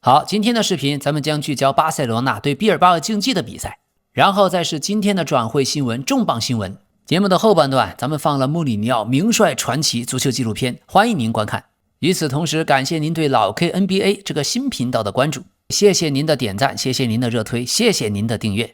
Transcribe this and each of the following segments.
好，今天的視頻咱們將聚焦巴塞羅那對畢爾巴鄂競技的比賽，然後再是今天的轉會新聞、重磅新聞。節目的後半段，咱們放了穆里尼奧名帥傳奇足球紀錄片，歡迎您觀看。與此同時，感謝您對老 K NBA 這個新頻道的關注，謝謝您的點讚，謝謝您的熱推，謝謝您的訂閱。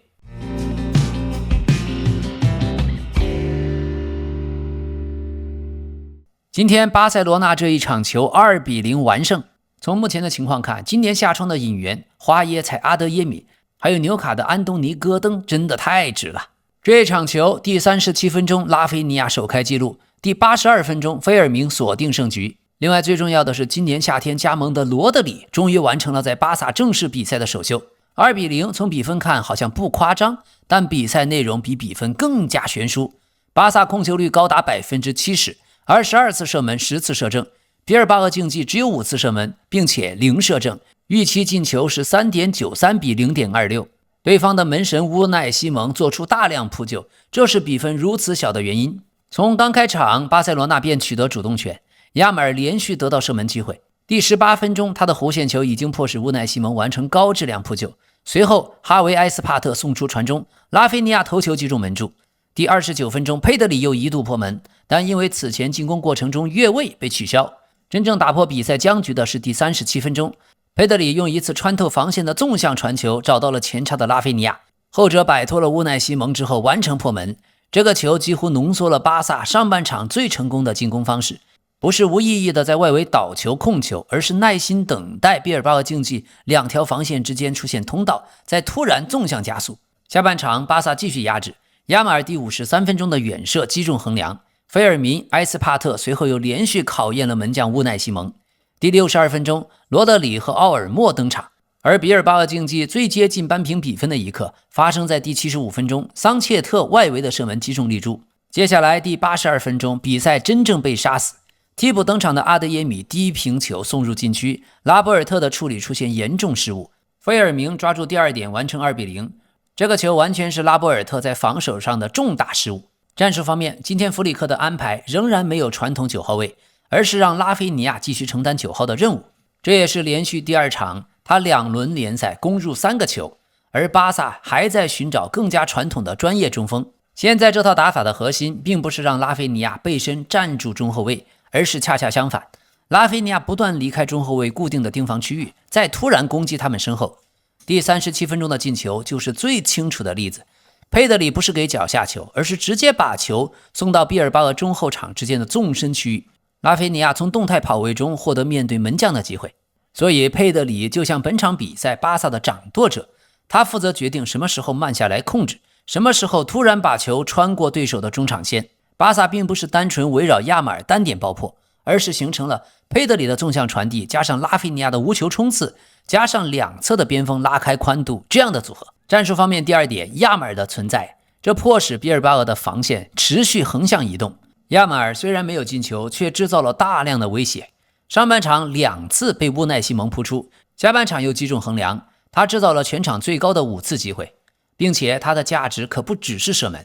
今天巴塞羅那這一場球2-0完勝。從目前的情況看，今年下窗的引援花耶采、阿德耶米，還有紐卡的安東尼·戈登真的太值了。這場球第37分鐘拉菲尼亞首開紀錄，第82分鐘菲爾明鎖定勝局。另外最重要的是，今年夏天加盟的羅德里終於完成了在巴薩正式比賽的首秀。2-0，從比分看好像不誇張，但比賽內容比比分更加懸殊。巴薩控球率高達 70%，22次射門10次射正。畢爾巴鄂競技只有5次射門，並且0射正，預期進球是 3.93 比 0.26。對方的門神烏奈西蒙做出大量撲救，這是比分如此小的原因。從剛開場，巴塞羅那便取得主動權，亞馬爾連續得到射門機會。第18分鐘，他的弧線球已經迫使烏奈西蒙完成高質量撲救。隨後，哈維埃斯帕特送出傳中，拉菲尼亞頭球擊中門柱。第29分鐘，佩德里又一度破門，但因為此前進攻過程中越位被取消。真正打破比賽僵局的是第37分鐘，佩德里用一次穿透防線的縱向傳球找到了前插的拉菲尼亞，後者擺脫了烏奈西蒙之後完成破門。這個球幾乎濃縮了巴薩上半場最成功的進攻方式，不是無意義的在外圍倒球控球，而是耐心等待畢爾巴鄂競技兩條防線之間出現通道，再突然縱向加速。下半場巴薩繼續壓制，亞馬爾第53分鐘的遠射擊中橫梁，菲爾明、埃斯帕特隨後又連續考驗了門將烏奈西蒙。第62分鐘，羅德里和奧爾莫登場，而畢爾巴鄂競技最接近扳平比分的一刻發生在第75分鐘，桑切特外圍的射門擊中立柱。接下來第82分鐘，比賽真正被殺死。替補登場的阿德耶米低平球送入禁區，拉波爾特的處理出現嚴重失誤，菲爾明抓住第二點完成2-0。這個球完全是拉波爾特在防守上的重大失誤。戰術方面，今天弗里克的安排仍然沒有傳統9號位，而是讓拉菲尼亞繼續承擔9號的任務。這也是連續第2場他2輪聯賽攻入3個球，而巴薩還在尋找更加傳統的專業中鋒。現在這套打法的核心並不是讓拉菲尼亞背身站住中後衛，而是恰恰相反，拉菲尼亞不斷離開中後衛固定的盯防區域，再突然攻擊他們身後。第37分鐘的進球就是最清楚的例子。佩德里不是給腳下球，而是直接把球送到畢爾巴鄂中後場之間的縱深區域，拉菲尼亞從動態跑位中獲得面對門將的機會。所以佩德里就像本場比賽巴薩的掌舵者，他負責決定什麼時候慢下來控制，什麼时候突然把球穿過对手的中場線。巴薩並不是單純圍繞亞馬爾單點爆破，而是形成了佩德里的縱向傳遞加上拉菲尼亞的無球衝刺加上兩側的邊鋒拉開寬度這樣的組合。戰術方面，第2點，亞馬爾的存在，這迫使畢爾巴鄂的防線持續橫向移動。亞馬爾雖然沒有進球，卻制造了大量的威脅。上半場2次被烏奈西蒙撲出，下半場又擊中橫梁，他制造了全場最高的5次機會，並且他的價值可不只是射門。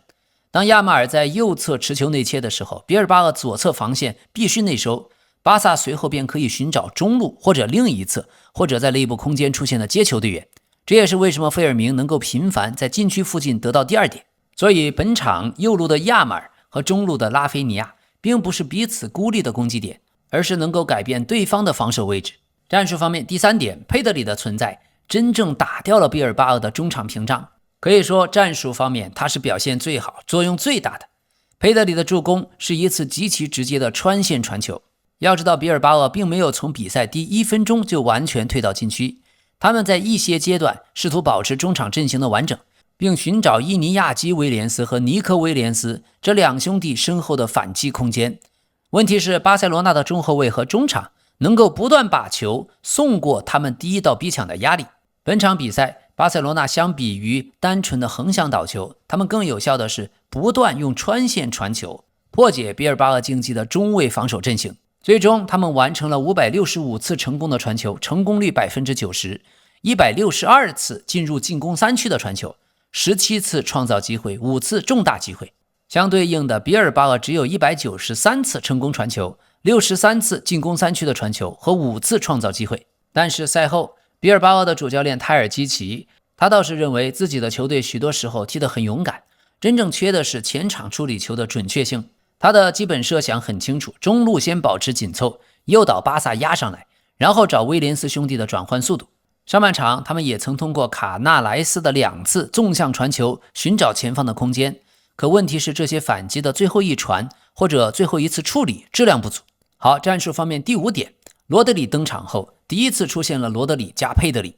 當亞馬爾在右側持球內切的時候，畢爾巴鄂左側防線必須內收，巴薩隨後便可以尋找中路或者另一側，或者在內部空間出現的接球队員。這也是為什麼菲爾明能夠頻繁在禁區附近得到第2點。所以本場右路的亞馬爾和中路的拉菲尼亞並不是彼此孤立的攻擊點，而是能夠改變對方的防守位置。戰術方面，第3點，佩德里的存在真正打掉了畢爾巴鄂的中場屏障。可以說戰術方面他是表現最好、作用最大的。佩德里的助攻是一次極其直接的穿線傳球。要知道畢爾巴鄂並沒有從比賽第1分鐘就完全退到禁區，他們在一些階段試圖保持中場陣型的完整，並尋找伊尼亞基·威廉斯和尼科·威廉斯這兩兄弟身後的反擊空間。問題是巴塞羅那的中後衛和中場能夠不斷把球送過他們第一道逼搶的壓力。本場比賽巴塞羅那相比於單純的橫向倒球，他們更有效的是不断用穿線傳球，破解畢爾巴鄂競技的中衛防守陣型。最終他們完成了565次成功的傳球，成功率 90%，162次進入进攻3區的傳球，17次創造機會，5次重大機會。相對應的，畢爾巴鄂只有193次成功傳球，63次進攻3區的傳球和5次創造機會。但是賽後畢爾巴鄂的主教練泰爾基奇，他倒是認為自己的球隊許多時候踢得很勇敢，真正缺的是前場處理球的準確性。他的基本設想很清楚，中路先保持緊湊，誘導巴薩壓上來，然後找威廉斯兄弟的轉換速度。上半場他們也曾通過卡納萊斯的2次縱向傳球尋找前方的空間，可問題是這些反擊的最後一傳或者最後一次處理質量不足。好，戰術方面第5點，羅德里登場後第一次出現了羅德里加佩德里，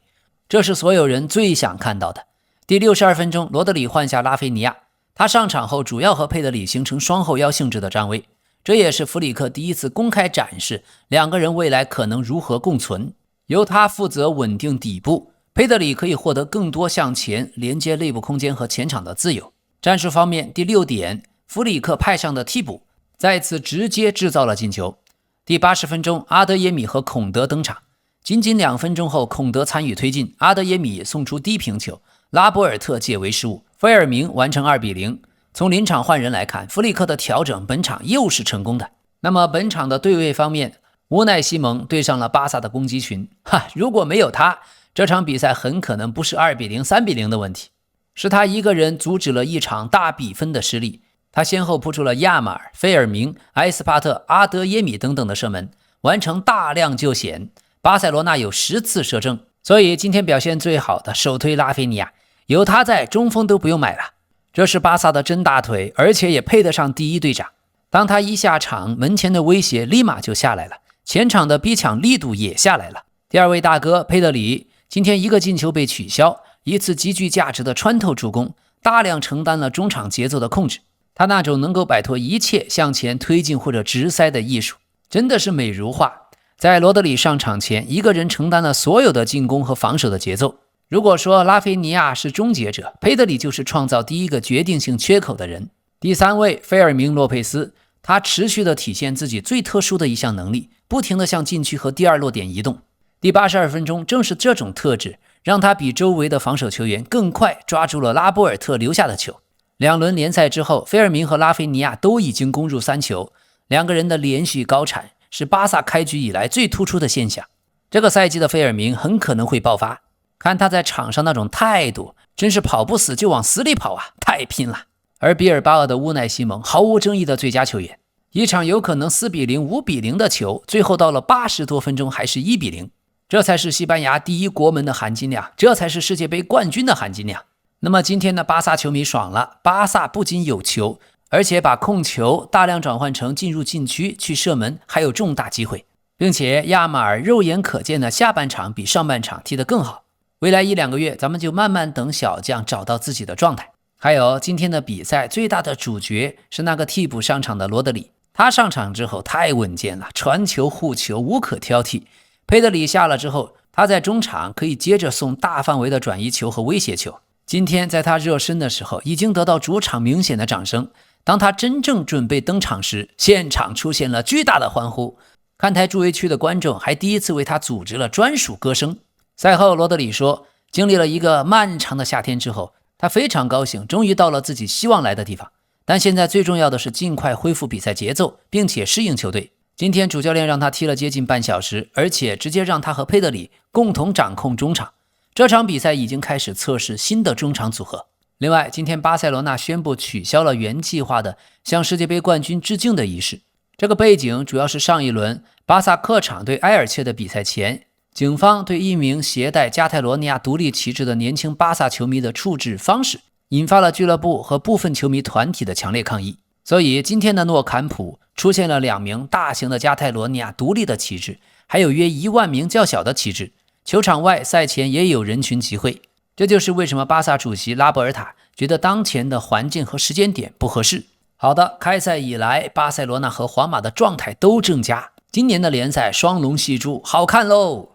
這是所有人最想看到的。第62分鐘，罗德里換下拉菲尼亞，他上場後主要和佩德里形成雙後腰性質的站位，這也是弗里克第一次公開展示2個人未來可能如何共存。由他負責穩定底部，佩德里可以獲得更多向前連接內部空間和前場的自由。戰術方面第6點，弗里克派上的替補再次直接制造了進球。第80分鐘，阿德耶米和孔德登場，僅僅2分鐘後，孔德參與推進，阿德耶米送出低平球，拉波爾特解圍失誤，菲爾明完成2-0。從臨場換人來看，弗里克的調整本場又是成功的。那麼本場的對位方面，烏奈西蒙對上了巴薩的攻擊群，如果沒有他，這場比賽很可能不是2-0、3-0的問題，是他一個人阻止了一場大比分的失利。他先後撲出了亞馬爾、菲爾明、埃斯帕特、阿德耶米等等的射門，完成大量救險。巴塞羅那有10次射正，所以今天表現最好的首推拉菲尼亞，有他在，中鋒都不用買了。這是巴薩的真大腿，而且也配得上第一隊長。當他一下場，門前的威脅立馬就下來了，前場的逼搶力度也下來了。第2位大哥佩德里，今天1個進球被取消，一次極具價值的穿透助攻，大量承擔了中場節奏的控制。他那種能夠擺脫一切向前推進或者直塞的藝術，真的是美如畫。在羅德里上場前，一個人承擔了所有的進攻和防守的節奏。如果說拉菲尼亞是終結者，佩德里就是創造第一個決定性缺口的人。第3位菲爾明洛佩斯，他持續地體現自己最特殊的一項能力，不停地向禁區和第2落點移動。第82分鐘，正是这種特質讓他比周圍的防守球員更快抓住了拉波爾特留下的球。2輪聯賽之後，菲爾明和拉菲尼亞都已經攻入3球，2個人的連續高產是巴薩開局以來最突出的現象。這個賽季的菲爾明很可能會爆發，看他在場上那種態度，真是跑不死就往死裡跑啊，太拼了。而比爾巴鄂的烏奈西蒙毫無爭議的最佳球員，一場有可能4-0、5-0的球，最後到了80多分鐘還是1-0，這才是西班牙第一國門的含金量，這才是世界杯冠軍的含金量。那麼今天的巴薩球迷爽了，巴薩不僅有球，而且把控球大量轉換成進入禁區去射門，還有重大機會，並且亞馬爾肉眼可見的下半場比上半場踢得更好。未來1-2個月，咱們就慢慢等小將找到自己的狀態。還有今天的比賽最大的主角是那個替補上場的羅德里，他上場之後太穩健了，傳球護球無可挑剔。佩德里下了之後，他在中場可以接着送大範圍的轉移球和威脅球。今天在他熱身的時候，已經得到主場明顯的掌聲。當他真正準備登場時，現場出現了巨大的歡呼。看台助威區的觀眾還第一次為他組織了專屬歌聲。賽後，羅德里說，經歷了一個漫長的夏天之後，他非常高興，終於到了自己希望來的地方。但現在最重要的是盡快恢復比賽節奏，並且適應球隊。今天主教練讓他踢了接近半小時，而且直接讓他和佩德里共同掌控中場。這場比賽已經開始測試新的中場組合。另外，今天巴塞羅那宣布取消了原計劃的向世界杯冠軍致敬的儀式。這個背景主要是上一輪巴薩客場對埃爾切的比賽前，警方對一名攜帶加泰羅尼亞獨立旗幟的年輕巴薩球迷的處置方式，引發了俱樂部和部分球迷團體的強烈抗議。所以今天的諾坎普出現了2名大型的加泰羅尼亞獨立的旗幟，還有約1萬名較小的旗幟。球場外賽前也有人群集會，這就是為什麼巴薩主席拉波爾塔覺得當前的環境和時間點不合適。好的，開賽以來，巴塞羅那和皇馬的狀態都正佳，今年的聯賽雙龍戲珠，好看嘍！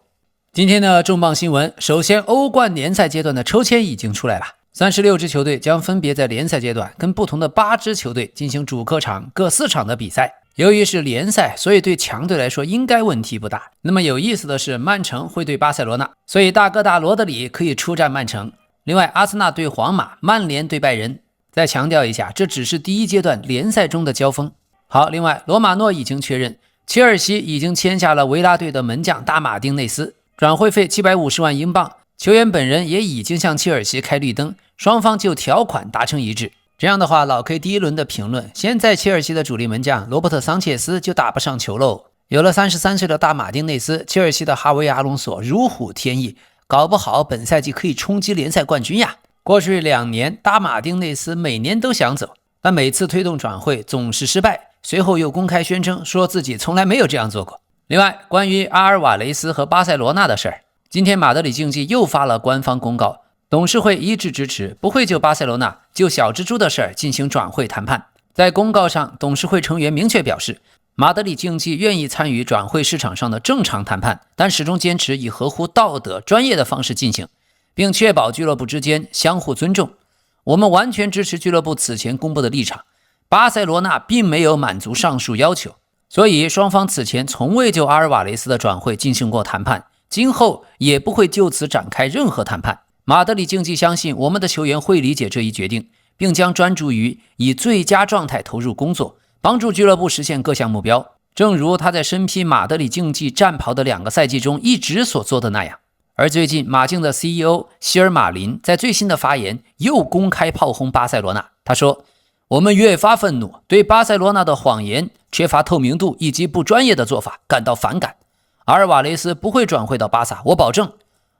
今天的重磅新聞，首先歐冠聯賽階段的抽籤已經出來了，36支球隊將分別在聯賽階段跟不同的8支球隊進行主客場各4場的比賽。由於是聯賽，所以對強隊來說應該問題不大。那麼有意思的是，曼城會對巴塞羅那，所以大哥大羅德里可以出戰曼城。另外，阿森納對皇馬，曼聯對拜仁。再強調一下，這只是第一階段聯賽中的交鋒。好，另外，羅馬諾已經確認，切爾西已經簽下了維拉隊的門將大馬丁內斯。轉會費750萬英鎊，球員本人也已經向切爾西開綠燈，雙方就條款達成一致。這樣的話，老 K 第一輪的評論，現在切爾西的主力門將羅伯特·桑切斯就打不上球嘍。有了33歲的大馬丁內斯，切爾西的哈維·阿隆索如虎添翼，搞不好本賽季可以衝擊聯賽冠軍呀。過去2年，大馬丁內斯每年都想走，但每次推動轉會總是失敗，隨後又公開宣稱說自己從來沒有這樣做過。另外，關於阿爾瓦雷斯和巴塞羅那的事兒，今天馬德里競技又發了官方公告，董事會一致支持，不會就巴塞羅那就小蜘蛛的事兒進行轉會談判。在公告上，董事會成員明確表示，馬德里競技願意參與轉會市場上的正常談判，但始終堅持以合乎道德、專業的方式進行，並確保俱樂部之間相互尊重。我們完全支持俱樂部此前公布的立場，巴塞羅那並沒有滿足上述要求，所以雙方此前從未就阿爾瓦雷斯的轉會進行過談判，今後也不會就此展開任何談判。馬德里競技相信我們的球員會理解這一決定，並將專注於以最佳狀態投入工作，幫助俱樂部實現各項目標，正如他在身披馬德里競技戰袍的2個賽季中一直所做的那樣。而最近馬競的 CEO 希爾馬林在最新的發言又公開炮轟巴塞羅那，他說，我們越發憤怒，對巴塞羅那的謊言、缺乏透明度以及不專業的做法感到反感。阿爾瓦雷斯不會轉會到巴薩，我保證。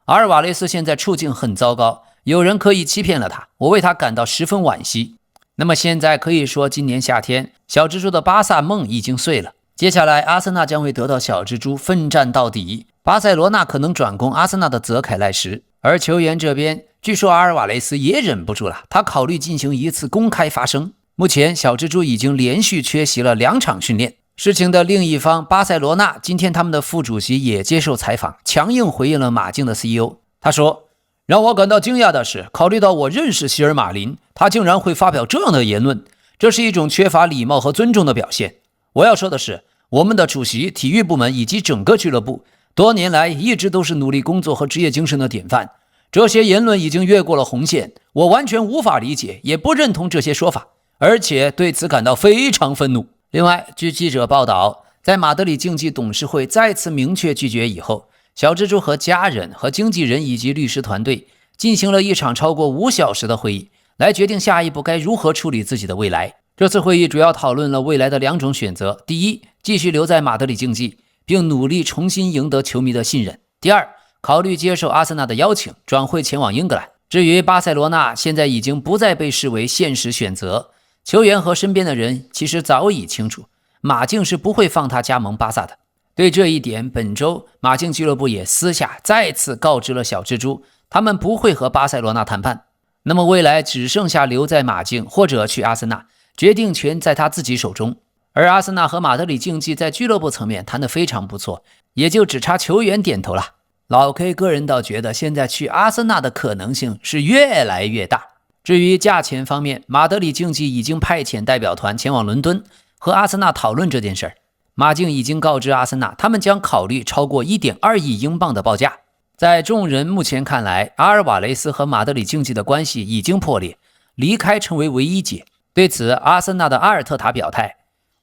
阿爾瓦雷斯現在處境很糟糕，有人刻意欺騙了他，我為他感到十分惋惜。那麼現在可以說，今年夏天小蜘蛛的巴薩夢已經碎了。接下來阿森納將會得到小蜘蛛奮戰到底，巴塞羅那可能轉攻阿森納的澤凱賴什。而球員這邊，據說阿爾瓦雷斯也忍不住了，他考慮進行一次公開發聲。目前小蜘蛛已經連續缺席了2場訓練。事情的另一方巴塞羅那，今天他們的副主席也接受採訪，強硬回應了馬競的 CEO。 他說，讓我感到驚訝的是，考慮到我認識希爾馬林，他竟然會發表這樣的言論，這是一種缺乏禮貌和尊重的表現。我要說的是，我們的主席、體育部門以及整個俱樂部多年來一直都是努力工作和職業精神的典範，這些言論已經越過了紅線，我完全無法理解，也不認同這些說法，而且對此感到非常憤怒。另外，據記者報道，在馬德里競技董事會再次明確拒絕以後，小蜘蛛和家人和經紀人以及律師團隊進行了一場超過5小時的会議，來決定下一步該如何處理自己的未來。這次会議主要討論了未來的2種選擇：第一，繼續留在馬德里競技，並努力重新贏得球迷的信任；第二，考慮接受阿森納的邀請，轉會前往英格蘭。至於巴塞羅那，現在已經不再被視為現實選擇，球員和身邊的人其實早已清楚，馬競是不會放他加盟巴薩的。對這一點，本周馬競俱樂部也私下再次告知了小蜘蛛，他們不會和巴塞羅那談判。那麼未來只剩下留在馬競或者去阿森納，決定權在他自己手中。而阿森納和馬德里競技在俱樂部層面談得非常不錯，也就只差球員點頭了。老 K 個人倒覺得現在去阿森納的可能性是越來越大。至於價錢方面，馬德里競技已經派遣代表團前往倫敦和阿森納討論這件事兒。馬競已經告知阿森納，他們將考慮超過 1.2 億英鎊的報價。在眾人目前看來，阿爾瓦雷斯和馬德里競技的關係已經破裂，離開成為唯一解。對此，阿森納的阿爾特塔表態，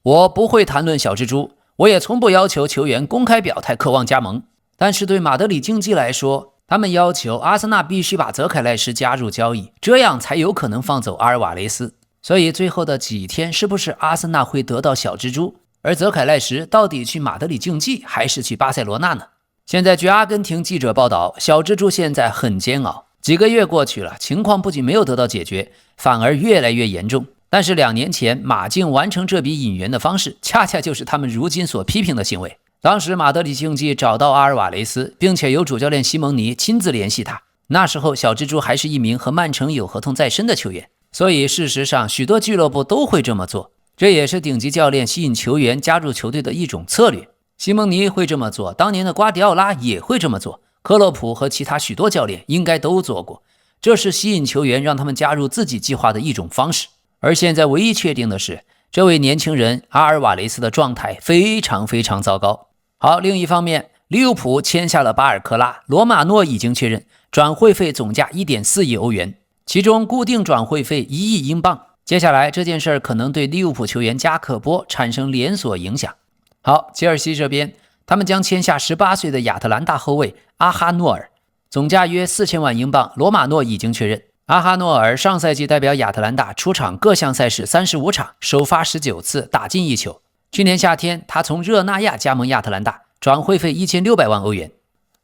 我不會談論小蜘蛛，我也從不要求球員公開表態渴望加盟。但是對馬德里競技來說，他們要求阿森納必須把澤凱賴什加入交易，這樣才有可能放走阿爾瓦雷斯。所以最後的幾天，是不是阿森納會得到小蜘蛛？而澤凱賴什到底去馬德里競技還是去巴塞羅那呢？現在據阿根廷記者報道，小蜘蛛現在很煎熬，幾個月過去了，情況不僅沒有得到解決，反而越來越嚴重。但是2年前馬競完成這筆引援的方式，恰恰就是他們如今所批評的行為。當時馬德里競技找到阿爾瓦雷斯，並且由主教練西蒙尼親自聯繫他。那時候小蜘蛛還是一名和曼城有合同在身的球員，所以事實上許多俱樂部都會這麼做。這也是頂級教練吸引球員加入球隊的一種策略。西蒙尼會這麼做，當年的瓜迪奧拉也會這麼做，克洛普和其他許多教練應該都做過。這是吸引球員讓他們加入自己計劃的一種方式。而現在唯一確定的是，這位年輕人阿爾瓦雷斯的狀態非常非常糟糕。好，另一方面，利物浦簽下了巴爾科拉，羅馬諾已經確認轉會費總價 1.4 億歐元，其中固定轉會費1億英鎊。接下來這件事可能對利物浦球員加克波產生連鎖影響。好，切爾西這邊，他們將簽下18歲的亞特蘭大後衛阿哈諾爾，總價約4000萬英鎊。羅馬諾已經確認。阿哈諾爾上賽季代表亞特蘭大出場各項賽事35場，首發19次，打進1球。去年夏天，他從熱那亞加盟亞特蘭大，轉會費1600萬歐元。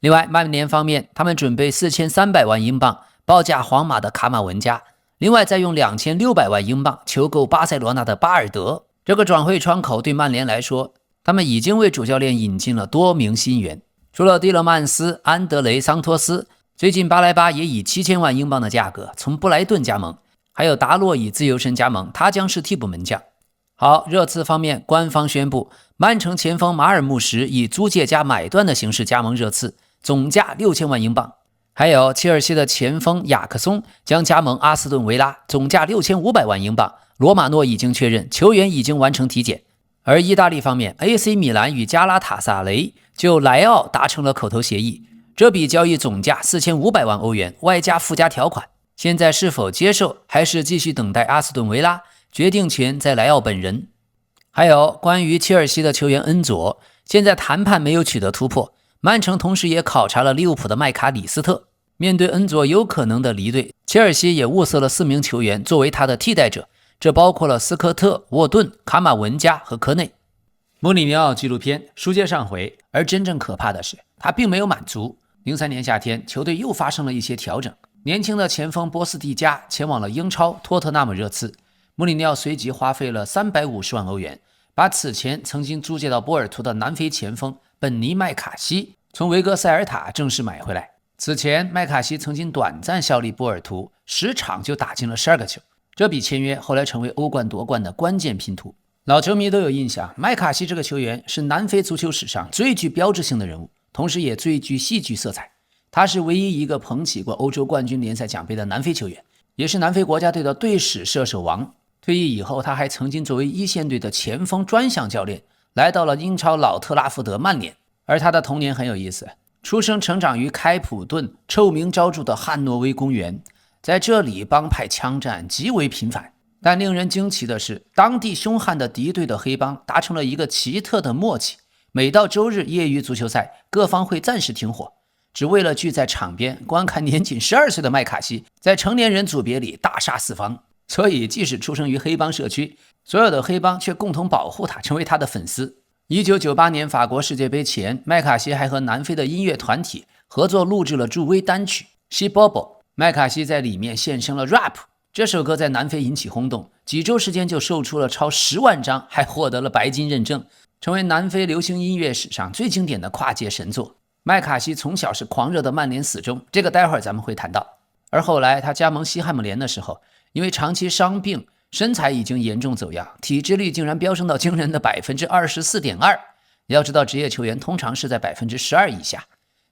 另外，曼聯方面，他們準備4300萬英鎊報價皇馬的卡馬文加，另外再用2600萬英鎊求購巴塞羅那的巴爾德。這個轉會窗口對曼聯來說，他們已經為主教練引進了多名新援，除了蒂勒曼斯、安德雷桑托斯，最近巴萊巴也以7000萬英鎊的價格從布萊頓加盟，還有達洛以自由身加盟，他將是替補門將。好，熱刺方面官方宣布，曼城前鋒馬爾穆什以租借加買斷的形式加盟熱刺，總價6000萬英鎊。還有切爾西的前鋒雅克松將加盟阿斯頓維拉，總價6500萬英鎊。羅馬諾已經確認，球員已經完成體檢。而意大利方面 ，AC 米蘭與加拉塔薩雷就萊奧達成了口頭協議，這筆交易總價4500萬歐元，外加附加條款。現在是否接受，還是繼續等待阿斯頓維拉，決定權在萊奧本人。還有關於切爾西的球員恩佐，現在談判沒有取得突破。曼城同時也考察了利物浦的麥卡里斯特。面對恩佐有可能的離隊，切爾西也物色了4名球員作為他的替代者，這包括了斯科特、沃頓、卡馬文加和科內。穆里尼奧紀錄片書接上回，而真正可怕的是，他並沒有滿足。03年夏天，球隊又發生了一些調整，年輕的前鋒波斯蒂加前往了英超托特納姆熱刺。穆里尼奧隨即花費了350萬歐元，把此前曾經租借到波爾圖的南非前鋒本尼麥卡西從維格塞爾塔正式買回來。此前麥卡西曾經短暫效力波爾圖，10場就打進了12個球，這筆簽約後來成為歐冠奪冠的關鍵拼圖。老球迷都有印象，麥卡西這個球員是南非足球史上最具標誌性的人物，同時也最具戲劇色彩。他是唯一一個捧起過歐洲冠軍聯賽獎杯的南非球員，也是南非國家隊的隊史射手王。退役以後，他還曾經作為一線隊的前鋒專項教練，來到了英超老特拉福德曼聯。而他的童年很有意思，出生成長於開普敦，臭名昭著的漢諾威公園，在這裡幫派槍戰極為頻繁。但令人驚奇的是，當地兇悍的敵對的黑幫達成了一個奇特的默契，每到周日業餘足球賽，各方會暫時停火，只為了聚在場邊觀看年僅12歲的麥卡西在成年人組別裡大殺四方。所以即使出生於黑帮社區，所有的黑幫卻共同保護他，成為他的粉絲。1998年法國世界杯前，麥卡西還和南非的音樂團體合作錄制了助威單曲《She Bobo》，麥卡西在裡面獻聲了 rap。這首歌在南非引起轟動，幾周時間就售出了超10萬張，還獲得了白金認證，成為南非流行音樂史上最經典的跨界神作。麥卡西從小是狂熱的曼聯死忠，這個待會兒咱們會談到。而後來他加盟西漢姆聯的時候，因為長期傷病，身材已經嚴重走樣，體脂率竟然飆升到驚人的 24.2%。要知道職業球員通常是在 12% 以下。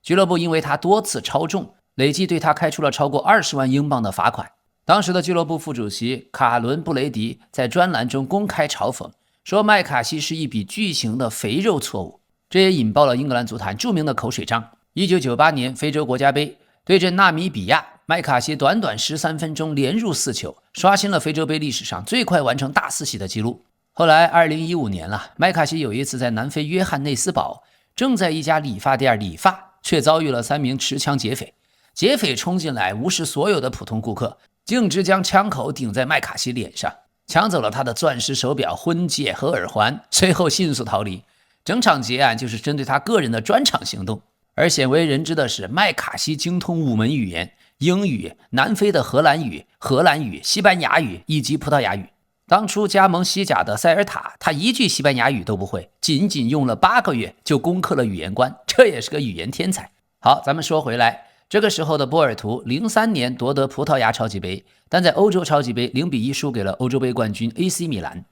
俱樂部因為他多次超重，累計對他開出了超過20萬英鎊的罰款。當時的俱樂部副主席卡倫·布雷迪在專欄中公開嘲諷，說麥卡西是一筆巨型的肥肉錯誤，這也引爆了英格蘭足壇著名的口水仗。1998年非洲國家杯對陣納米比亞，麥卡西短短13分鐘連入4球，刷新了非洲杯歷史上最快完成大四喜的記錄。後來2015年了，麥卡西有一次在南非約翰內斯堡，正在一家理髮店理髮，卻遭遇了3名持槍劫匪。劫匪衝進來，無視所有的普通顧客，徑直將槍口頂在麥卡西臉上，搶走了他的鑽石手錶、婚戒和耳環，隨後迅速逃離。整場劫案就是針對他個人的專場行動。而鮮為人知的是，麥卡西精通5門語言：英語、南非的荷蘭語、西班牙語以及葡萄牙語。當初加盟西甲的塞爾塔，他一句西班牙語都不會，僅用了8個月就攻克了語言關，這也是個語言天才。好，咱們說回來，這個時候的波爾圖03年奪得葡萄牙超級杯，但在歐洲超級杯0-1輸給了歐洲杯冠軍 AC 米蘭。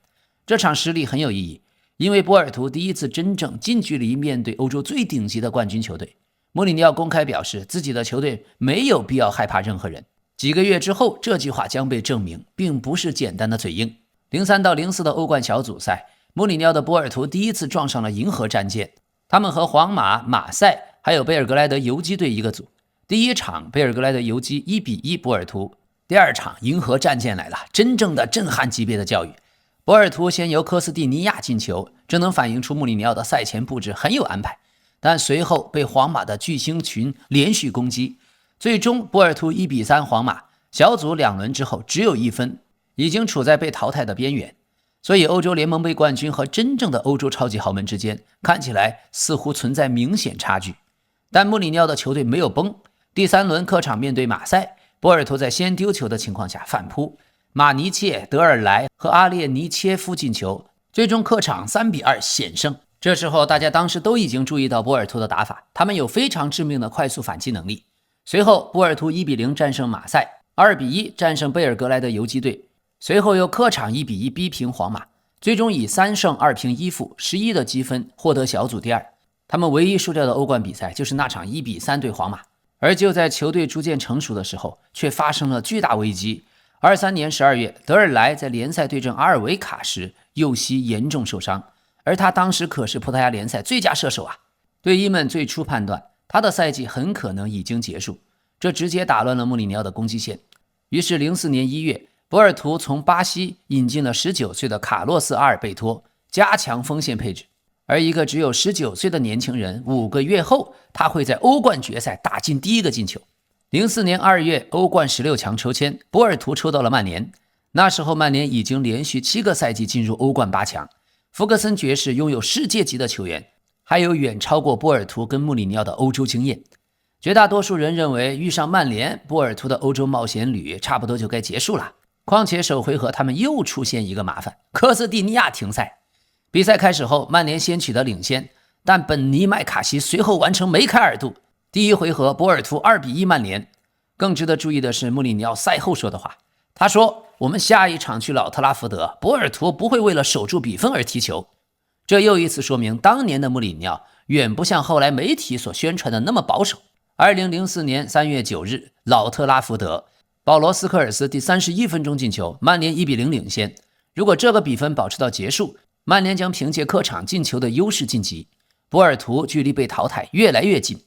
這場失利很有意義，因為波爾圖第一次真正近距離面對歐洲最頂級的冠軍球隊。穆里尼奧公開表示，自己的球隊沒有必要害怕任何人。幾個月之後，這句話將被證明，並不是簡單的嘴硬。03到04的歐冠小組賽，穆里尼奧的波爾圖第一次撞上了銀河戰艦，他們和皇馬、馬賽還有貝爾格萊德游擊隊一個組。第一場貝爾格萊德游擊1-1波爾圖，第二場銀河戰艦來了，真正的震撼級別的教育。波爾圖先由科斯蒂尼亞進球，這能反映出穆里尼奧的賽前布置很有安排。但隨後被皇馬的巨星群連續攻擊，最終波爾圖1-3皇馬，小組2輪之後只有1分，已經處在被淘汰的邊緣。所以歐洲聯盟杯冠軍和真正的歐洲超級豪門之間看起來似乎存在明顯差距。但穆里尼奧的球隊沒有崩，第3輪客場面對馬賽，波爾圖在先丟球的情況下反撲，馬尼切、德爾萊和阿列尼切夫進球，最終客場3-2險勝。這時候大家當時都已經注意到波爾圖的打法，他們有非常致命的快速反擊能力。隨後波爾圖1-0戰勝馬賽，2-1戰勝貝爾格萊德游擊隊，隨後又客場1-1逼平皇馬，最終以3勝2平1負11的積分獲得小組第2。他們唯一輸掉的歐冠比賽就是那場1-3對皇馬。而就在球隊逐漸成熟的時候，卻發生了巨大危機。23年12月，德爾萊在聯賽對陣阿爾維卡時右膝嚴重受傷，而他當時可是葡萄牙聯賽最佳射手啊！隊醫們最初判斷他的賽季很可能已經結束，這直接打亂了穆里尼奧的攻擊線。於是04年1月，波爾圖從巴西引進了19歲的卡洛斯·阿爾貝托，加強鋒線配置。而一個只有19歲的年輕人，5個月後他會在歐冠決賽打進第1個進球。04年2月，歐冠16強抽籤，波爾圖抽到了曼聯。那時候曼聯已經連續7個賽季進入歐冠8強，福格森爵士擁有世界級的球員，還有遠超過波爾圖跟穆里尼奧的歐洲經驗。絕大多數人認為遇上曼聯，波爾圖的歐洲冒險旅差不多就該結束了。況且首回合他們又出現一個麻煩，科斯蒂尼亞停賽。比賽開始後，曼聯先取得領先，但本尼麥卡錫隨後完成梅開二度。第1回合，波爾圖2-1曼聯。更值得注意的是穆里尼奧賽後說的話，他說：“我們下一場去老特拉福德，波爾圖不會為了守住比分而踢球。”這又一次說明當年的穆里尼奧遠不像後來媒體所宣傳的那麼保守。2004年3月9日，老特拉福德，保羅斯科爾斯第31分鐘進球，曼聯1-0領先。如果這個比分保持到結束，曼聯將憑借客場進球的優勢晉級，波爾圖距離被淘汰越來越近。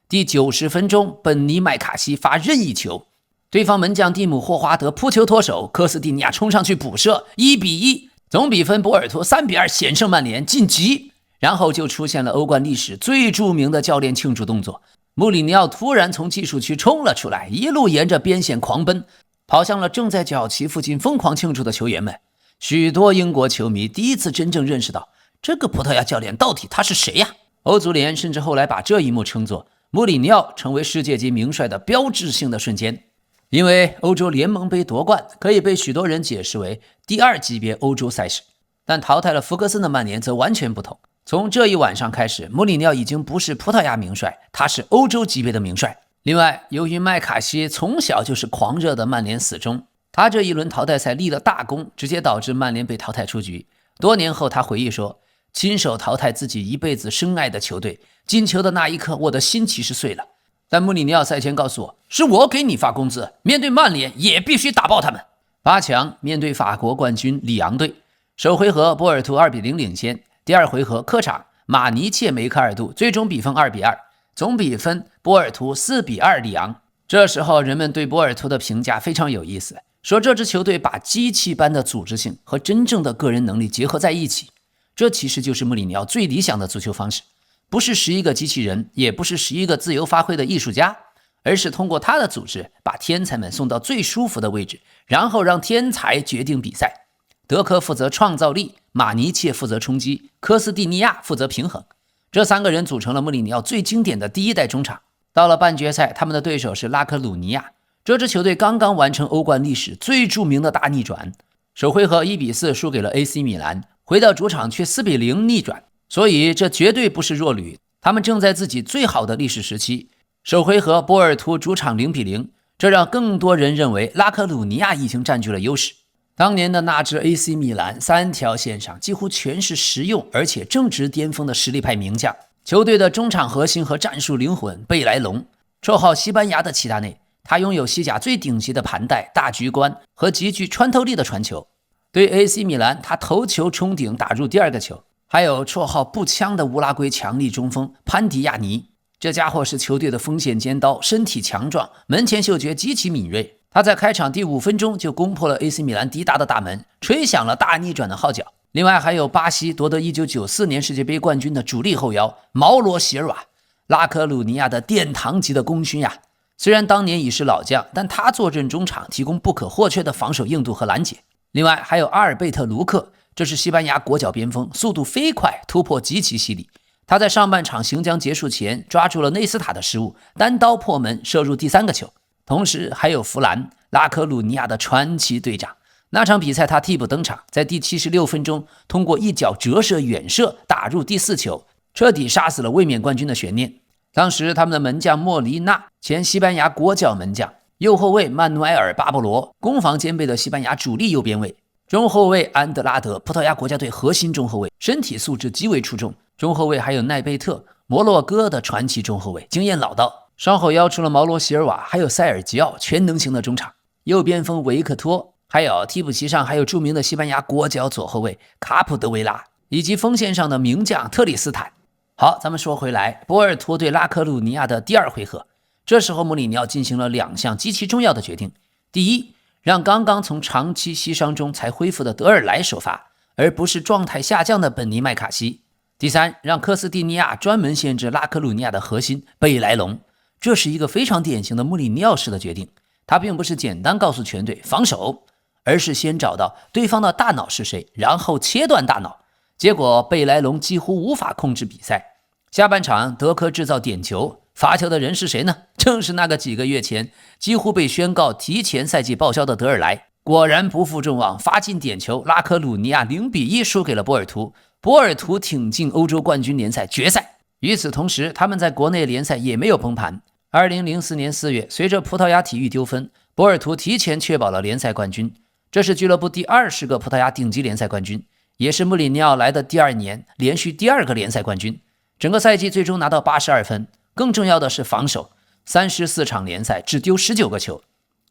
第90分鐘，本尼麥卡錫發任意球，對方門將蒂姆霍華德撲球脫手，科斯蒂尼亞衝上去補射，1-1，總比分波爾圖3-2險勝曼聯晉級。然後就出現了歐冠歷史最著名的教練慶祝動作，穆里尼奧突然從技術區衝了出來，一路沿着邊線狂奔，跑向了正在角旗附近瘋狂慶祝的球員們。許多英國球迷第一次真正認識到這個葡萄牙教練到底他是誰呀？歐足聯甚至後來把這一幕稱作穆里尼奧成為世界級名帥的標誌性的瞬間。因為歐洲聯盟杯奪冠可以被許多人解釋為第2級別歐洲賽事，但淘汰了福格森的曼聯則完全不同。從這一晚上開始，穆里尼奧已經不是葡萄牙名帥，他是歐洲級別的名帥。另外，由於麥卡錫從小就是狂熱的曼聯死忠，他這一輪淘汰赛立了大功，直接導致曼聯被淘汰出局。多年後他回憶說，親手淘汰自己一輩子深愛的球隊，進球的那一刻我的心其實碎了。但穆里尼奧賽前告訴我，是我給你發工資，面對曼聯也必須打爆他們。8強面對法國冠軍里昂隊，首回合波爾圖2-0領先，第2回合客場馬尼切梅開二度，最終比分2-2，總比分波爾圖4-2里昂。這時候人們對波爾圖的評價非常有意思，說這支球隊把機器般的組織性和真正的個人能力結合在一起，這其實就是穆里尼奧最理想的足球方式，不是11個機器人，也不是11個自由發揮的藝術家，而是通過他的組織把天才們送到最舒服的位置，然後讓天才決定比賽。德科負責創造力，馬尼切負責衝擊，科斯蒂尼亞負責平衡，這3個人組成了穆里尼奧最經典的第1代中場。到了半決賽，他們的對手是拉科鲁尼亞，這支球隊剛剛完成歐冠歷史最著名的大逆轉，首回合1-4輸給了 AC 米蘭，回到主場卻4-0逆轉，所以這絕對不是弱旅，他們正在自己最好的歷史時期。首回合波爾圖主場0-0，這讓更多人認為拉科鲁尼亞已經佔據了優勢。當年的那支 AC 米蘭3條線上幾乎全是實用而且正值巔峰的實力派名將，球隊的中場核心和戰術靈魂貝萊龍，綽號西班牙的齊達內，他擁有西甲最頂級的盤帶、大局觀和極具穿透力的傳球。對 AC 米蘭，他頭球衝頂打入第2個球。還有綽號步槍的烏拉圭強力中鋒潘迪亞尼，這家伙是球隊的鋒線尖刀，身體強壯，門前嗅覺極其敏銳。他在開場第5分鐘就攻破了 AC 米蘭迪達的大門，吹響了大逆轉的號角。另外還有巴西奪得1994年世界杯冠軍的主力後腰毛羅·席爾瓦，拉科魯尼亞的殿堂級的功勳呀。雖然當年已是老將，但他坐鎮中場，提供不可或缺的防守硬度和攔截。另外還有阿爾貝特·盧克，這是西班牙國腳邊鋒，速度飛快，突破極其犀利。他在上半場行將結束前抓住了內斯塔的失誤，單刀破門射入第3個球。同時還有弗蘭，拉科魯尼亞的傳奇隊長。那場比賽他替補登場，在第76分鐘通過一腳折射遠射打入第4球，徹底殺死了衛冕冠軍的懸念。當時他們的門將莫里納，前西班牙國腳門將，右後衛曼努埃爾·巴勃羅，攻防兼备的西班牙主力右邊衛，中後衛安德拉德，葡萄牙國家队核心中後衛，身體素質極為出众。中後衛還有奈貝特，摩洛哥的傳奇中後衛，經驗老道。稍後腰除了毛罗·席爾瓦，還有塞爾吉奧，全能型的中场。右邊鋒維克托，還有替補席上還有著名的西班牙國腳左後衛卡普德維拉，以及鋒線上的名將特里斯坦。好，咱們說回來，波尔图对拉科魯尼亞的第2回合，這時候穆里尼奧進行了2項極其重要的決定。第一，讓剛剛從長期膝傷中才恢復的德爾萊首發，而不是狀態下降的本尼麥卡西。第三，讓科斯蒂尼亞專門限制拉科魯尼亞的核心貝萊隆。這是一個非常典型的穆里尼奧式的決定，他並不是簡單告訴全隊防守，而是先找到對方的大腦是誰，然後切斷大腦。結果貝萊隆幾乎無法控制比賽。下半場德科制造點球，罰球的人是誰呢？正是那個幾個月前幾乎被宣告提前賽季報銷的德爾萊。果然不負眾望，罰進點球，拉科魯尼亞0-1輸給了波爾圖，波爾圖挺進歐洲冠軍聯賽決賽。與此同時，他們在國內聯賽也沒有崩盤。2004年4月，隨着葡萄牙體育丟分，波爾圖提前確保了聯賽冠軍。這是俱樂部第20個葡萄牙頂級聯賽冠軍，也是穆里尼奧來的第2年連續第2個聯賽冠軍。整個賽季最終拿到82分，更重要的是防守，34場聯賽只丟19個球。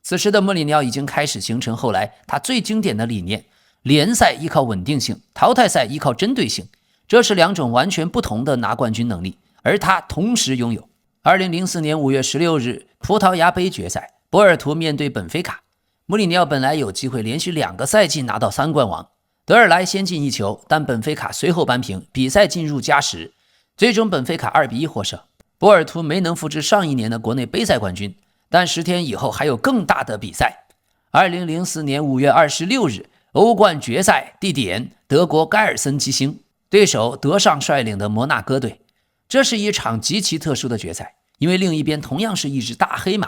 此時的穆里尼奧已經開始形成後來他最經典的理念：聯賽依靠穩定性，淘汰賽依靠針對性。這是2種完全不同的拿冠軍能力，而他同時擁有。2004年5月16日，葡萄牙杯決賽，波爾圖面對本菲卡。穆里尼奧本來有機會連續2個賽季拿到3冠王，德爾萊先進1球，但本菲卡隨後扳平，比賽進入加時，最終本菲卡2-1獲勝。波爾圖沒能複製上一年的國內杯賽冠軍，但10天以後還有更大的比賽。2004年5月26日，歐冠決賽，地點德國蓋爾森基興，對手德尚率領的摩納哥隊。這是一場極其特殊的決賽，因為另一邊同樣是一隻大黑馬。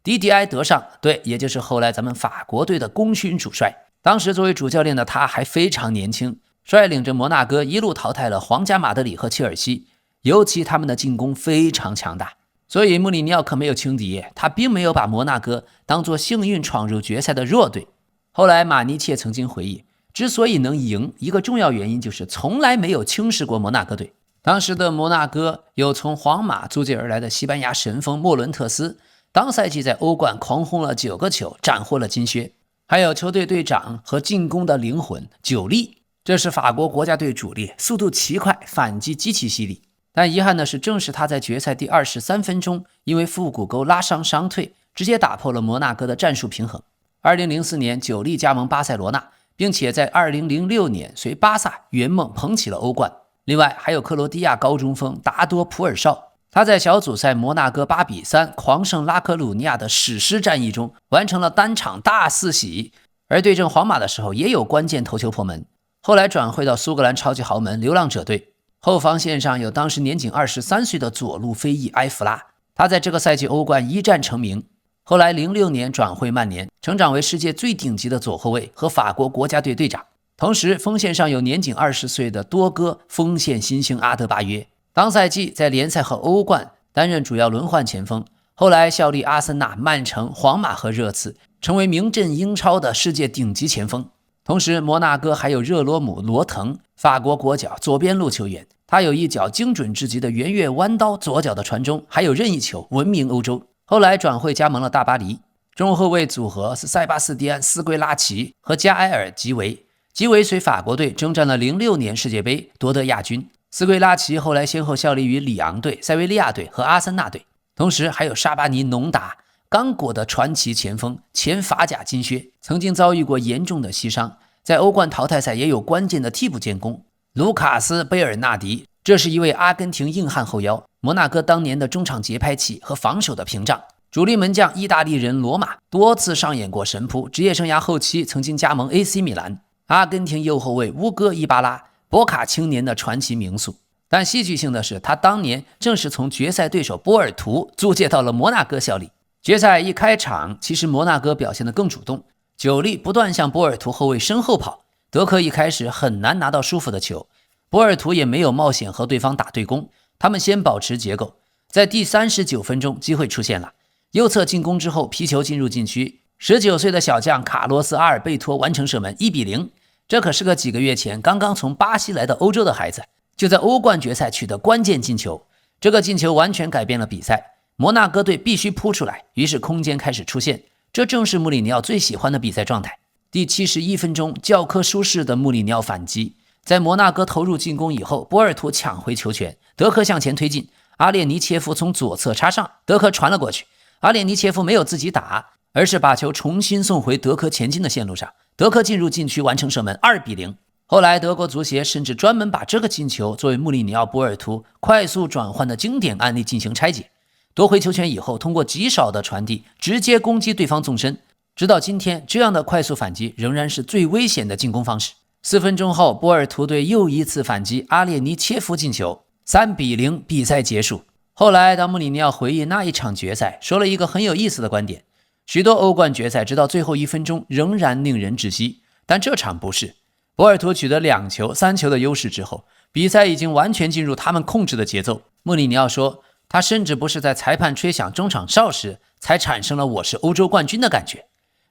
迪迪埃·德尚，对，也就是後來咱們法國隊的功勳主帥。當時作為主教練的他還非常年輕，率領着摩納哥一路淘汰了皇家馬德里和切爾西，尤其他們的進攻非常強大。所以穆里尼奧可沒有輕敵，他並沒有把摩納哥當作幸運闖入決賽的弱隊。後來馬尼切曾經回憶，之所以能贏，一個重要原因就是從來沒有輕視過摩納哥隊。當時的摩納哥有從皇馬租借而來的西班牙神鋒莫倫特斯，當賽季在歐冠狂轟了9個球，斬獲了金靴。還有球隊隊長和進攻的靈魂久利，這是法國國家隊主力，速度奇快，反擊極其犀利。但遺憾的是，正是他在決賽第23分鐘因為腹股溝拉傷傷退，直接打破了摩納哥的戰術平衡。2004年久利加盟巴塞羅那，並且在2006年隨巴薩圓夢捧起了歐冠。另外還有克羅地亞高中鋒達多普爾紹，他在小組賽摩納哥8-3狂勝拉科魯尼亞的史詩戰役中完成了單場大四喜，而對陣皇馬的時候也有關鍵頭球破門。後來轉會到蘇格蘭超級豪門流浪者隊，後防線上有當時年僅23歲的左路飞翼埃弗拉，他在這個賽季歐冠一戰成名。後來06年轉會曼聯，成長為世界最頂級的左後衛和法國國家隊隊長。同時鋒線上有年僅20歲的多哥鋒線新星阿德巴約，當賽季在聯賽和歐冠擔任主要輪換前鋒，後來效力阿森納、曼城、皇馬和熱刺，成為名震英超的世界頂級前鋒。同時摩納哥還有熱羅姆·羅騰，法國國腳左邊路球員，他有一腳精準至極的圆月彎刀，左腳的傳中還有任意球，聞名歐洲。後來轉會加盟了大巴黎。中後衛組合是塞巴斯蒂安·斯圭拉奇和加埃爾·吉維。吉維隨法國隊征戰了06年世界杯，奪得亞軍。斯圭拉奇後來先後效力於里昂隊、塞維利亞隊和阿森納队。同時還有沙巴尼·農達，剛果的傳奇前鋒，前法甲金靴，曾經遭遇過嚴重的膝傷，在歐冠淘汰賽也有關鍵的替補建功，盧卡斯·貝爾納迪，這是一位阿根廷硬漢後腰，摩納哥當年的中場節拍器和防守的屏障。主力門將意大利人羅馬多次上演過神撲，職業生涯後期曾經加盟 AC 米蘭。阿根廷右後衛烏戈·伊巴拉，博卡青年的傳奇名宿。但戲劇性的是，他當年正是從決賽對手波爾圖租借到了摩納哥效力。決賽一開場，其實摩納哥表現得更主動，久力不斷向波爾圖後衛身後跑，德科一開始很難拿到舒服的球，波爾圖也沒有冒險和對方打對攻，他們先保持結構。在第39分鐘，機會出現了，右側進攻之後，皮球進入禁區，19歲的小將卡洛斯·阿爾貝托完成射門，1-0。這可是個幾個月前剛剛從巴西來到歐洲的孩子，就在歐冠決賽取得關鍵進球。這個進球完全改變了比賽，摩納哥隊必須撲出來，於是空間開始出現，這正是穆里尼奧最喜歡的比賽狀態。第71分鐘，教科書式的穆里尼奧反擊，在摩納哥投入進攻以後，波爾圖搶回球權，德科向前推進，阿列尼切夫從左側插上，德科傳了過去，阿列尼切夫沒有自己打，而是把球重新送回德科前進的線路上，德科進入禁區完成射門，2-0。後來德國足協甚至專門把這個進球作為穆里尼奧波爾圖快速轉換的經典案例進行拆解。奪回球權以後，通過極少的傳遞直接攻擊對方縱深。直到今天，這樣的快速反擊仍然是最危險的進攻方式。4分鐘後，波爾圖隊又一次反擊，阿列尼切夫進球，3-0，比賽結束。後來當穆里尼奧回憶那一場決賽，說了一個很有意思的觀點：許多歐冠決賽直到最後1分鐘仍然令人窒息，但這場不是。波爾圖取得2球、3球的優勢之後，比賽已經完全進入他們控制的節奏。穆里尼奧說，他甚至不是在裁判吹響中場哨時才產生了我是歐洲冠軍的感覺，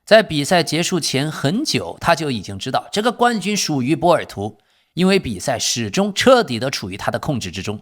在比賽結束前很久，他就已經知道這個冠軍屬於波爾圖，因為比賽始終徹底地處於他的控制之中。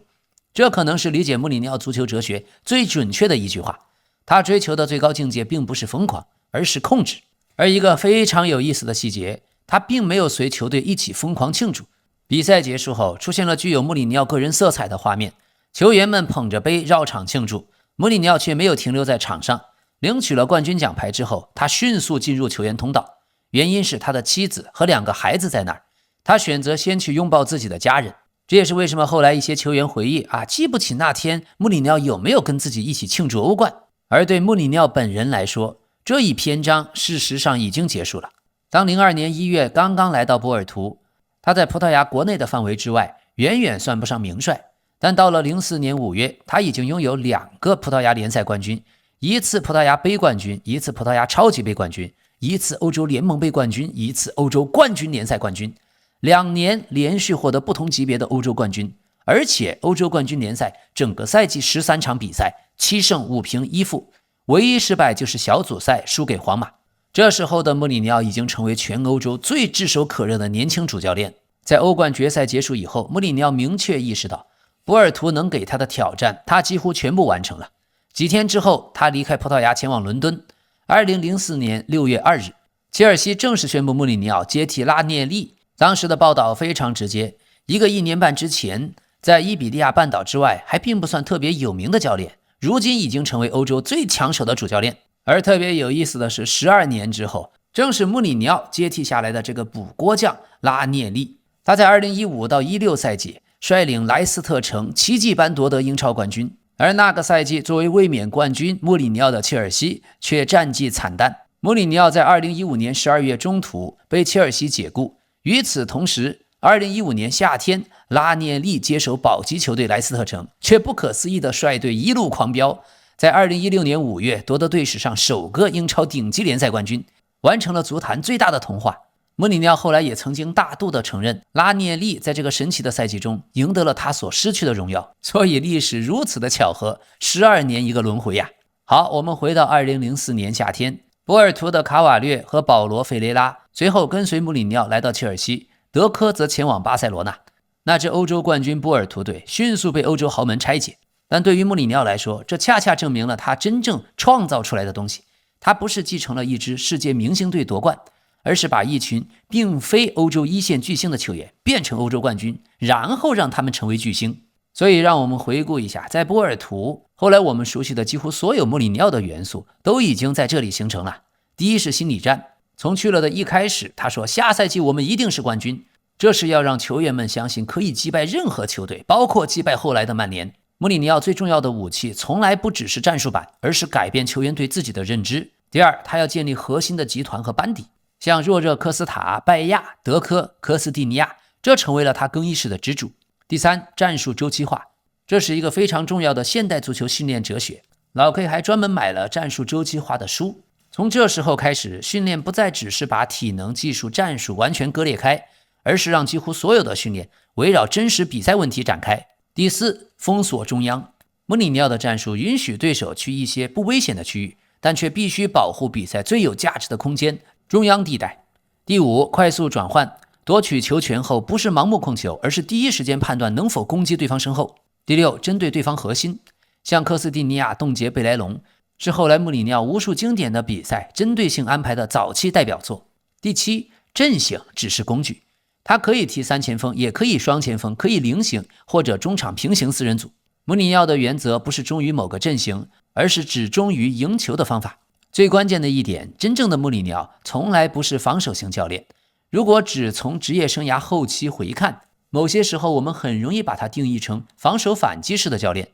這可能是理解穆里尼奧足球哲學最準確的一句話。他追求的最高境界並不是瘋狂，而是控制。而一個非常有意思的細節，他並沒有隨球隊一起瘋狂慶祝。比賽結束後，出現了具有穆里尼奧個人色彩的畫面，球員們捧着杯繞場慶祝，穆里尼奧卻沒有停留在場上。領取了冠軍獎牌之後，他迅速進入球員通道，原因是他的妻子和2個孩子在那兒，他選擇先去擁抱自己的家人。這也是為什麼後來一些球員回憶記不起那天穆里尼奧有沒有跟自己一起慶祝歐冠。而對穆里尼奧本人來說，這一篇章事實上已經結束了。當02年1月剛剛來到波爾圖，他在葡萄牙國內的範圍之外遠遠算不上名帥，但到了04年5月，他已經擁有2個葡萄牙聯賽冠軍，一次葡萄牙杯冠軍，一次葡萄牙超級杯冠軍，一次歐洲聯盟杯冠軍，一次歐洲冠軍聯賽冠軍，2年連續獲得不同級別的歐洲冠軍，而且歐洲冠軍聯賽整個賽季13場比賽7勝5平1負，唯一失敗就是小組賽輸給皇馬。這時候的穆里尼奧已經成為全歐洲最炙手可熱的年輕主教練。在歐冠決賽結束以後，穆里尼奧明確意識到波爾圖能給他的挑戰他幾乎全部完成了。幾天之後，他離開葡萄牙前往倫敦。2004年6月2日，切爾西正式宣布穆里尼奧接替拉涅利。當時的報道非常直接，一個1年半之前在伊比利亞半島之外還並不算特別有名的教練，如今已經成為歐洲最搶手的主教練。而特別有意思的是，12年之後，正是穆里尼奧接替下來的這個補鍋匠拉涅利。他在2015到16賽季率領萊斯特城奇蹟般奪得英超冠軍，而那個賽季作為衛冕冠軍穆里尼奧的切爾西卻戰績慘淡。穆里尼奧在2015年12月中途被切爾西解雇，與此同時2015年夏天，拉涅利接手保級球隊萊斯特城，卻不可思議地率隊一路狂飆，在2016年5月奪得隊史上首個英超頂級聯賽冠軍，完成了足壇最大的童話。穆里尼奧後來也曾經大度地承認，拉涅利在這個神奇的賽季中贏得了他所失去的榮耀，所以歷史如此的巧合，12年一個輪迴呀。好，我們回到2004年夏天，波爾圖的卡瓦略和保羅·費雷拉隨後跟隨穆里尼奧來到切爾西，德科則前往巴塞羅那。那支歐洲冠軍波爾圖隊迅速被歐洲豪門拆解，但對於穆里尼奧來說，這恰恰證明了他真正創造出來的東西。他不是繼承了一支世界明星隊奪冠，而是把一群並非歐洲一線巨星的球員變成歐洲冠軍，然後讓他們成為巨星。所以讓我們回顧一下，在波爾圖，後來我們熟悉的幾乎所有穆里尼奧的元素都已經在這裡形成了。第一是心理戰，從去了的一開始，他說下賽季我們一定是冠軍，這是要讓球員們相信可以擊敗任何球隊，包括擊敗後來的曼聯。穆里尼奧最重要的武器從來不只是戰術板，而是改變球員對自己的認知。第二，他要建立核心的集团和班底，像若热、科斯塔、拜亚、德科、科斯蒂尼亚，這成為了他更衣室的支柱。第三，戰術週期化，這是一個非常重要的現代足球訓練哲學。老 K 還專門買了戰術週期化的書。從這時候開始，訓練不再只是把體能、技術、戰術完全割裂開，而是讓幾乎所有的訓練圍繞真實比賽問題展開。第四，封鎖中央。穆里尼奧的戰術允許對手去一些不危險的區域，但卻必須保護比賽最有價值的空間——中央地帶。第五，快速轉換。奪取球權後，不是盲目控球，而是第一時間判斷能否攻擊對方身後。第六，針對對方核心，像科斯蒂尼亞凍結貝萊龍，是後來穆里尼奧無數經典的比賽針對性安排的早期代表作。第七，陣型只是工具。他可以踢三前鋒，也可以雙前鋒，可以菱形或者中場平行四人組。穆里尼奧的原則不是忠於某個陣型，而是只忠於贏球的方法。最關鍵的一點，真正的穆里尼奧從來不是防守型教練。如果只從職業生涯後期回看，某些時候我們很容易把他定義成防守反擊式的教練。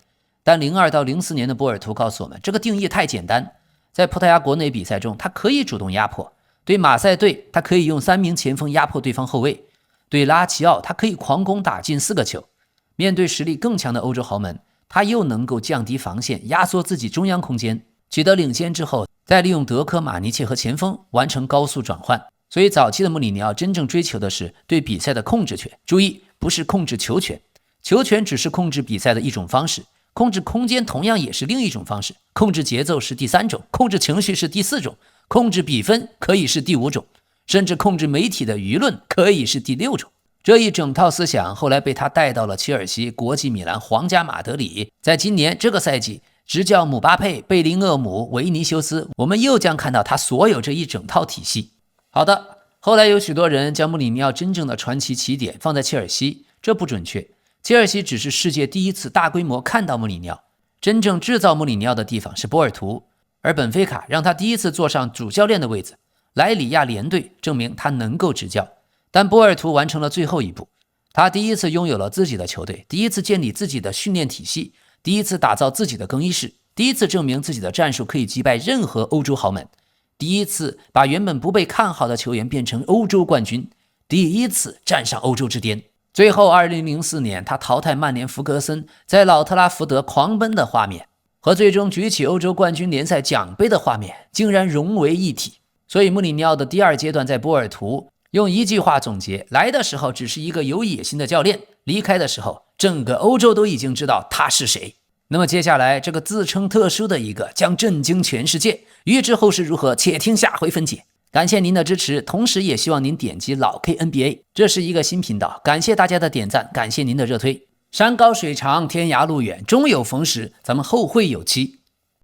但02到04年的波爾圖告訴我們，這個定義太簡單。在葡萄牙國內比賽中，他可以主動壓迫；對馬賽隊，他可以用3名前鋒壓迫對方後衛。對拉齊奧，他可以狂攻打進4個球。面對實力更強的歐洲豪門，他又能夠降低防線，壓縮自己中央空間，取得領先之後，再利用德科、馬尼切和前鋒完成高速轉換。所以早期的穆里尼奧真正追求的是對比賽的控制權。注意，不是控制球权，球權只是控制比賽的一種方式，控制空間同樣也是另一種方式，控制節奏是第3種，控制情緒是第4種，控制比分可以是第5種。甚至控制媒體的輿論可以是第6種。這一整套思想後來被他帶到了切爾西、國際米蘭、皇家馬德里。在今年這個賽季，執教姆巴佩、貝林厄姆、維尼修斯，我們又將看到他所有這一整套體系。好的，後來有許多人將穆里尼奧真正的傳奇起點放在切爾西，這不準確。切爾西只是世界第一次大規模看到穆里尼奧，真正制造穆里尼奧的地方是波爾圖，而本菲卡讓他第一次坐上主教練的位子。萊里亞聯隊證明他能夠執教，但波爾圖完成了最後一步。他第一次擁有了自己的球隊，第一次建立自己的訓練體系，第一次打造自己的更衣室，第一次證明自己的戰術可以擊敗任何歐洲豪門，第一次把原本不被看好的球員變成歐洲冠軍，第一次站上歐洲之巔。最後2004年他淘汰曼联福格森，在老特拉福德狂奔的畫面和最終舉起歐洲冠軍聯賽獎杯的畫面竟然融為一體。所以穆里尼奧的第2階段在波爾圖，用一句話總結：來的時候只是一個有野心的教練，離開的時候整個歐洲都已經知道他是誰。那麼接下來這個自稱特殊的一個將震驚全世界，預知後事如何，且聽下回分解。感謝您的支持，同時也希望您點擊老 K NBA， 這是一個新頻道，感謝大家的點讚，感謝您的熱推。山高水長，天涯路遠，終有逢時，咱們後會有期。